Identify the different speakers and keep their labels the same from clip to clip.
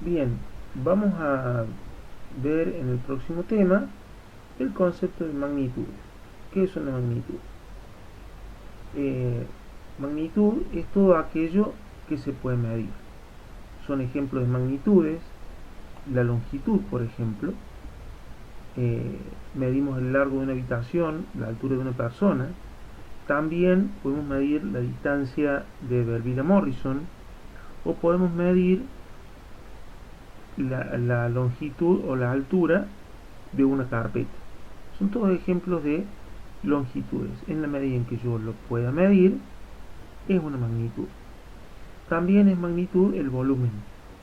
Speaker 1: Bien, vamos a ver en el próximo tema el concepto de magnitud. ¿Qué es una magnitud? Eh, Magnitud es todo aquello que se puede medir. Son ejemplos de magnitudes, la longitud, por ejemplo. Medimos el largo de una habitación, la altura de una persona. También podemos medir la distancia de Belleville a Morrison, o podemos medir la longitud o la altura de una carpeta. Son todos ejemplos de longitudes. En la medida en que yo lo pueda medir, es una magnitud. También es magnitud el volumen.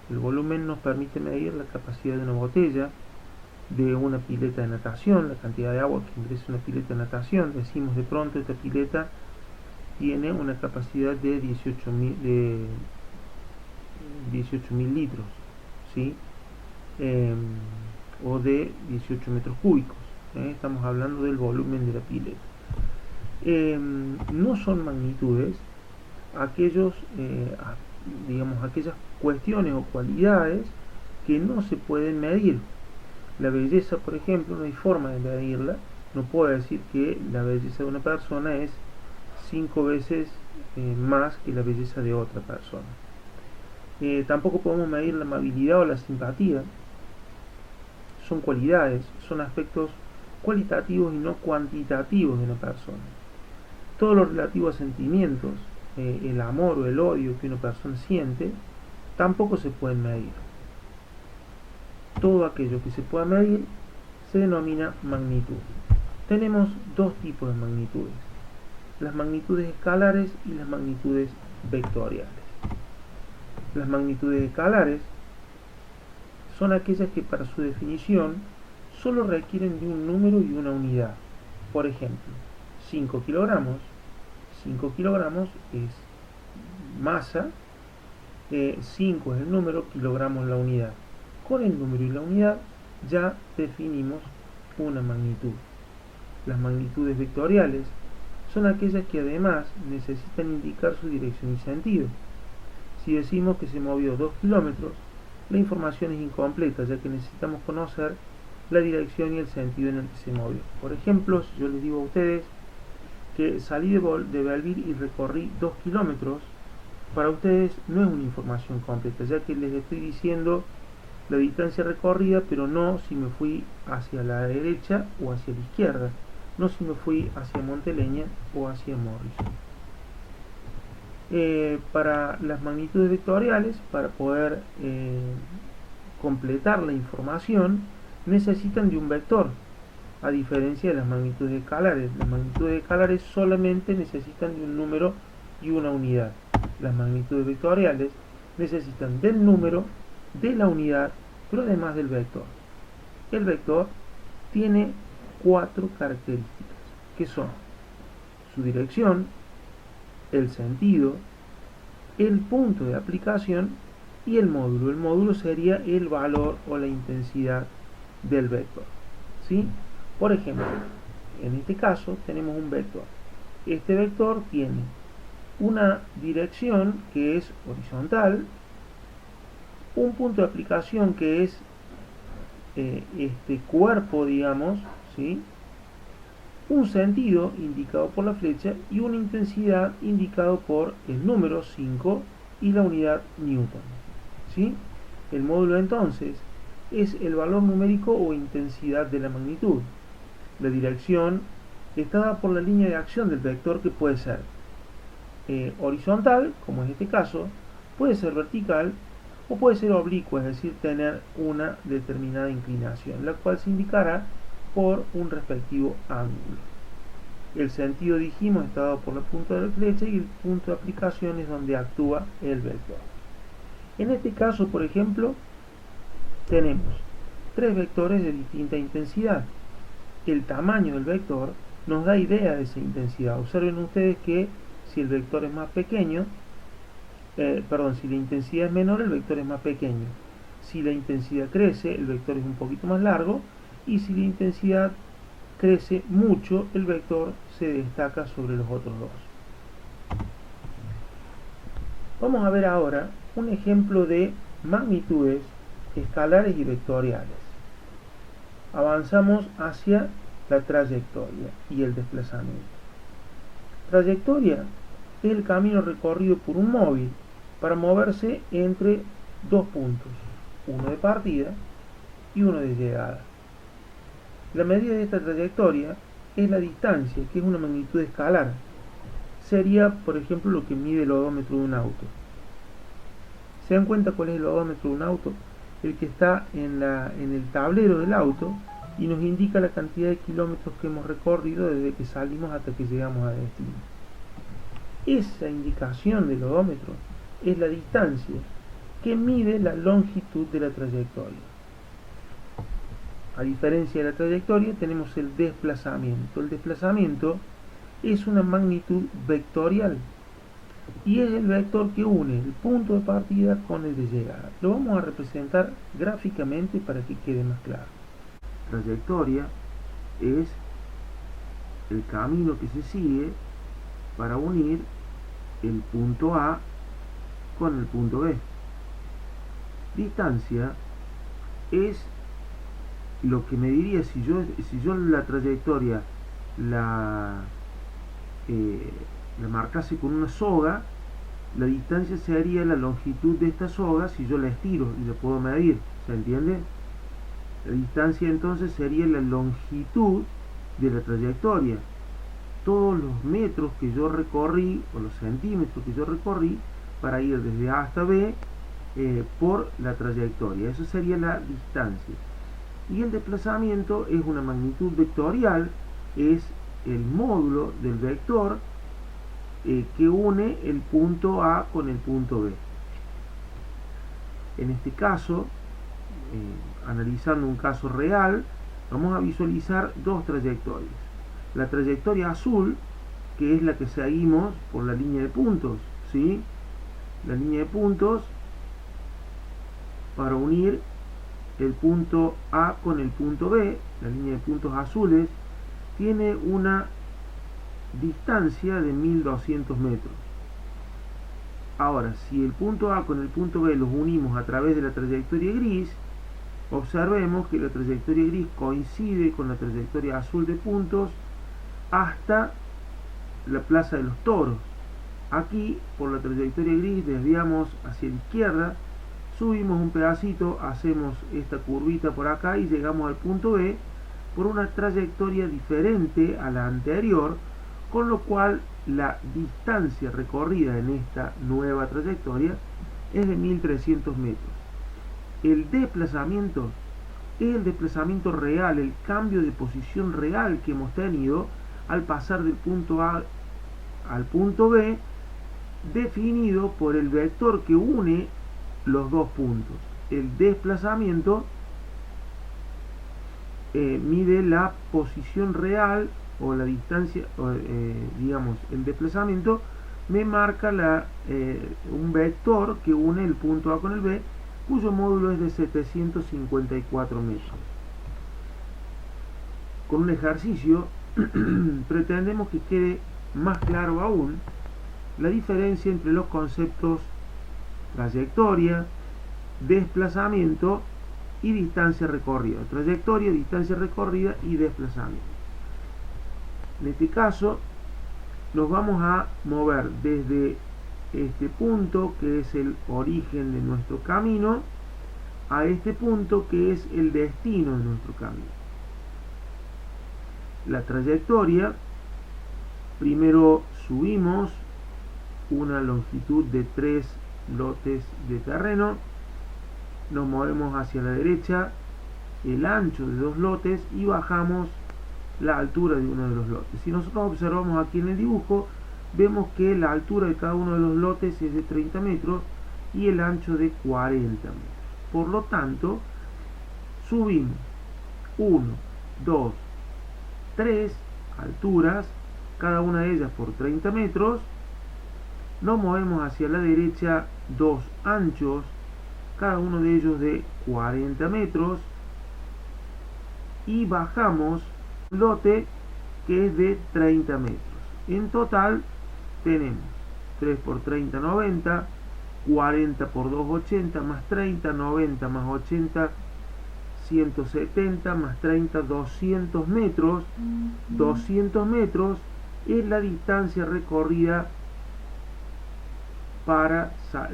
Speaker 1: El volumen nos permite medir la capacidad de una botella, de una pileta de natación, la cantidad de agua que ingresa una pileta de natación. Decimos de pronto esta pileta tiene una capacidad de 18.000 litros, ¿sí? O de 18 metros cúbicos. Estamos hablando del volumen de la pileta. No son magnitudes aquellas cuestiones o cualidades que no se pueden medir. La belleza, por ejemplo, no hay forma de medirla. No puedo decir que la belleza de una persona es 5 veces más que la belleza de otra persona. Tampoco podemos medir la amabilidad o la simpatía. Son cualidades, son aspectos cualitativos y no cuantitativos de una persona. Todo lo relativo a sentimientos, el amor o el odio que una persona siente, tampoco se pueden medir. Todo aquello que se pueda medir se denomina magnitud. Tenemos dos tipos de magnitudes: las magnitudes escalares y las magnitudes vectoriales. Las magnitudes escalares son aquellas que para su definición solo requieren de un número y una unidad. Por ejemplo, 5 kilogramos. 5 kilogramos es masa, 5 es el número, kilogramos la unidad. Con el número y la unidad ya definimos una magnitud. Las magnitudes vectoriales son aquellas que además necesitan indicar su dirección y sentido. Si decimos que se movió 2 kilómetros, la información es incompleta, ya que necesitamos conocer la dirección y el sentido en el que se movió. Por ejemplo, si yo les digo a ustedes que salí de Belleville y recorrí 2 kilómetros, para ustedes no es una información completa, ya que les estoy diciendo la distancia recorrida, pero no si me fui hacia la derecha o hacia la izquierda, no si me fui hacia Monteleña o hacia Morrison. Para las magnitudes vectoriales, para poder completar la información, necesitan de un vector, a diferencia de las magnitudes escalares. Las magnitudes escalares solamente necesitan de un número y una unidad. Las magnitudes vectoriales necesitan del número, de la unidad, pero además del vector. El vector tiene 4 características, que son su dirección, el sentido, el punto de aplicación y el módulo. El módulo sería el valor o la intensidad del vector, ¿sí? Por ejemplo, en este caso tenemos un vector. Este vector tiene una dirección que es horizontal, un punto de aplicación que es este cuerpo, digamos, ¿sí? Un sentido indicado por la flecha y una intensidad indicado por el número 5 y la unidad Newton, ¿sí? El módulo entonces es el valor numérico o intensidad de la magnitud. La dirección está dada por la línea de acción del vector, que puede ser horizontal, como en este caso, puede ser vertical o puede ser oblicua, es decir, tener una determinada inclinación, la cual se indicará por un respectivo ángulo. El sentido, dijimos, está dado por la punta de la flecha y el punto de aplicación es donde actúa el vector. En este caso, por ejemplo, tenemos 3 vectores de distinta intensidad. El tamaño del vector nos da idea de esa intensidad. Observen ustedes que si el vector es más pequeño, si la intensidad es menor, el vector es más pequeño. Si la intensidad crece, el vector es un poquito más largo, y si la intensidad crece mucho, el vector se destaca sobre los otros dos. Vamos a ver ahora un ejemplo de magnitudes escalares y vectoriales. Avanzamos hacia la trayectoria y el desplazamiento. Trayectoria es el camino recorrido por un móvil para moverse entre dos puntos, uno de partida y uno de llegada. La medida de esta trayectoria es la distancia, que es una magnitud escalar. Sería, por ejemplo, lo que mide el odómetro de un auto. ¿Se dan cuenta cuál es el odómetro de un auto? El que está en el tablero del auto y nos indica la cantidad de kilómetros que hemos recorrido desde que salimos hasta que llegamos a destino. Esa indicación del odómetro es la distancia que mide la longitud de la trayectoria. A diferencia de la trayectoria, tenemos el desplazamiento. El desplazamiento es una magnitud vectorial y es el vector que une el punto de partida con el de llegada. Lo vamos a representar gráficamente para que quede más claro. Trayectoria es el camino que se sigue para unir el punto A con el punto B. Distancia es lo que me diría si yo la trayectoria la marcase con una soga, la distancia sería la longitud de esta soga si yo la estiro y la puedo medir. ¿Se entiende? La distancia entonces sería la longitud de la trayectoria. Todos los metros que yo recorrí, o los centímetros que yo recorrí, para ir desde A hasta B por la trayectoria. Eso sería la distancia. Y el desplazamiento es una magnitud vectorial, es el módulo del vector que une el punto A con el punto B. En este caso, analizando un caso real, vamos a visualizar dos trayectorias. La trayectoria azul, que es la que seguimos por la línea de puntos, ¿sí? La línea de puntos para unir el punto A con el punto B, la línea de puntos azules, tiene una distancia de 1200 metros. Ahora, si el punto A con el punto B los unimos a través de la trayectoria gris, observemos que la trayectoria gris coincide con la trayectoria azul de puntos hasta la Plaza de los Toros. Aquí, por la trayectoria gris, desviamos hacia la izquierda, subimos un pedacito, hacemos esta curvita por acá y llegamos al punto B por una trayectoria diferente a la anterior, con lo cual la distancia recorrida en esta nueva trayectoria es de 1300 metros. El desplazamiento es el desplazamiento real, el cambio de posición real que hemos tenido al pasar del punto A al punto B, definido por el vector que une los dos puntos. El desplazamiento mide la posición real o la distancia, digamos, el desplazamiento me marca un vector que une el punto A con el B, cuyo módulo es de 754 metros. Con un ejercicio pretendemos que quede más claro aún la diferencia entre los conceptos trayectoria, desplazamiento y distancia recorrida. Trayectoria, distancia recorrida y desplazamiento. En este caso nos vamos a mover desde este punto, que es el origen de nuestro camino, a este punto que es el destino de nuestro camino. La trayectoria, primero subimos una longitud de 3 lotes de terreno, nos movemos hacia la derecha el ancho de 2 lotes y bajamos la altura de uno de los lotes. Si nosotros observamos aquí en el dibujo, vemos que la altura de cada uno de los lotes es de 30 metros y el ancho de 40 metros. Por lo tanto, subimos 1, 2, 3 alturas, cada una de ellas por 30 metros, nos movemos hacia la derecha 2 anchos, cada uno de ellos de 40 metros, y bajamos un lote que es de 30 metros. En total tenemos 3 por 30, 90, 40 por 2, 80, más 30, 90 más 80, 170 más 30, 200 metros. 200 metros es la distancia recorrida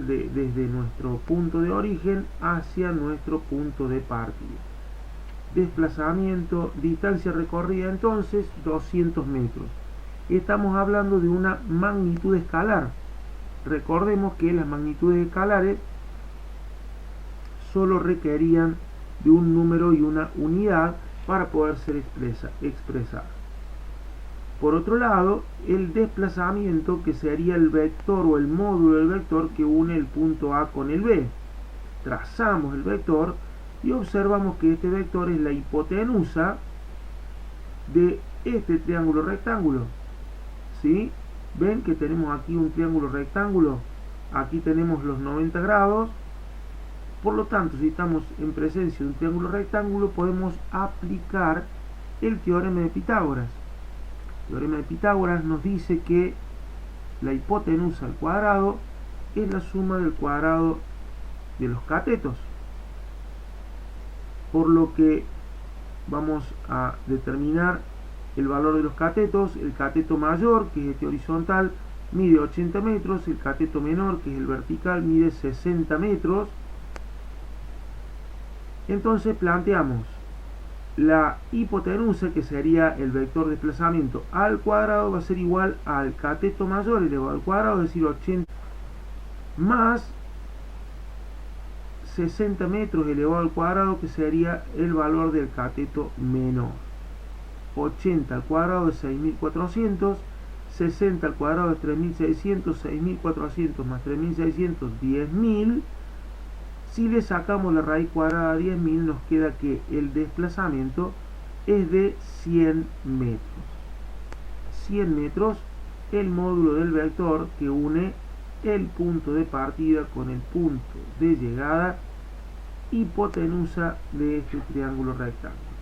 Speaker 1: desde nuestro punto de origen hacia nuestro punto de partida. Desplazamiento, distancia recorrida entonces 200 metros. Estamos hablando de una magnitud escalar. Recordemos que las magnitudes escalares solo requerían de un número y una unidad para poder ser expresadas. Por otro lado, el desplazamiento, que sería el vector o el módulo del vector que une el punto A con el B. Trazamos el vector y observamos que este vector es la hipotenusa de este triángulo rectángulo. ¿Sí? ¿Ven que tenemos aquí un triángulo rectángulo? Aquí tenemos los 90 grados. Por lo tanto, si estamos en presencia de un triángulo rectángulo, podemos aplicar el teorema de Pitágoras. El teorema de Pitágoras nos dice que la hipotenusa al cuadrado es la suma del cuadrado de los catetos. Por lo que vamos a determinar el valor de los catetos. El cateto mayor, que es este horizontal, mide 80 metros. El cateto menor, que es el vertical, mide 60 metros. Entonces planteamos la hipotenusa, que sería el vector de desplazamiento al cuadrado, va a ser igual al cateto mayor elevado al cuadrado, es decir, 80 más 60 metros elevado al cuadrado, que sería el valor del cateto menor. 80 al cuadrado es 6.400, 60 al cuadrado es 3.600, 6.400 más 3.600, 10.000. Si le sacamos la raíz cuadrada de 10.000, nos queda que el desplazamiento es de 100 metros. 100 metros, el módulo del vector que une el punto de partida con el punto de llegada, hipotenusa de este triángulo rectángulo.